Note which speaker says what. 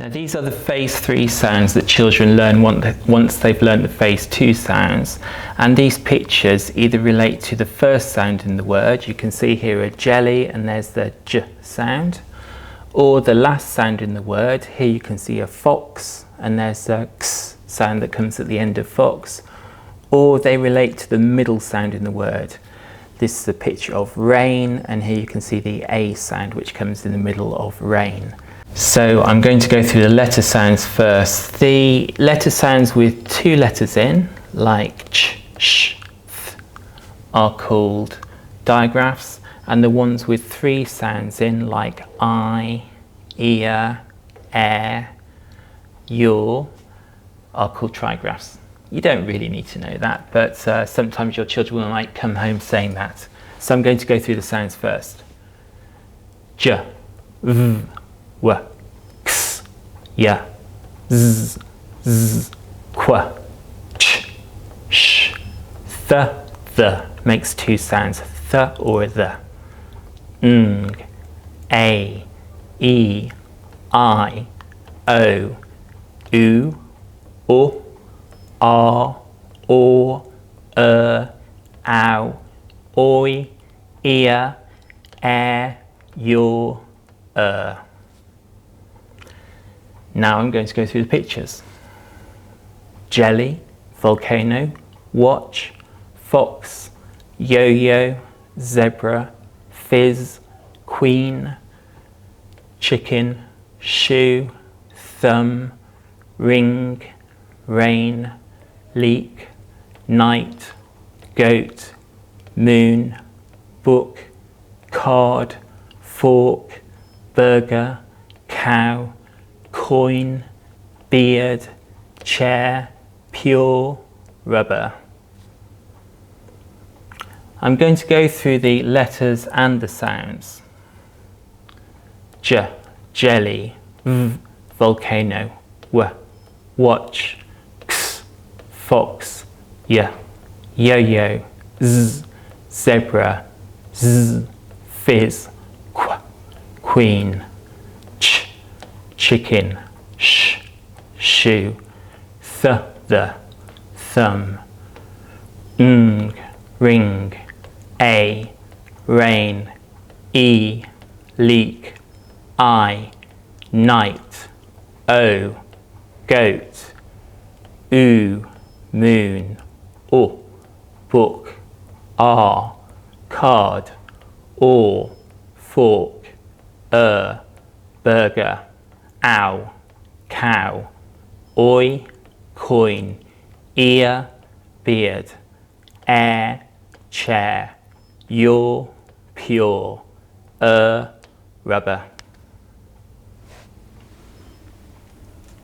Speaker 1: Now these are the phase 3 sounds that children learn once they've learned the phase 2 sounds, and these pictures either relate to the first sound in the word. You can see here a jelly and there's the j sound, or the last sound in the word. Here you can see a fox and there's a x sound that comes at the end of fox, or they relate to the middle sound in the word. This is a picture of rain, and here you can see the a sound which comes in the middle of rain. So I'm going to go through the letter sounds first. The letter sounds with 2 letters in, like ch, sh, th, are called diagraphs, and the ones with 3 sounds in, like I, ear, air, your, are called trigraphs. You don't really need to know that, but sometimes your children might come home saying that. So I'm going to go through the sounds first. J, v, w, x, y, z, z, qu, ch, sh, th makes 2 sounds, th or the. Ng, a, e, I, o, u, o, r, or, ow, oi, ear, air, your, Now I'm going to go through the pictures. Jelly, volcano, watch, fox, yo-yo, zebra, fizz, queen, chicken, shoe, thumb, ring, rain, leak, night, goat, moon, book, card, fork, burger, cow, coin, beard, chair, pure, rubber. I'm going to go through the letters and the sounds. J, jelly, v, volcano, w, watch, x, fox, y, yo-yo, z, zebra, z, fizz, qu, queen, ch, chicken, sh, shoe, the, thumb, ng, ring, a, rain, e, leak, I, night, o, goat, oo, moon, o, book, r, card, or, fork, burger, ow, cow, oi, coin, ear, beard, air, chair, your, pure, rubber.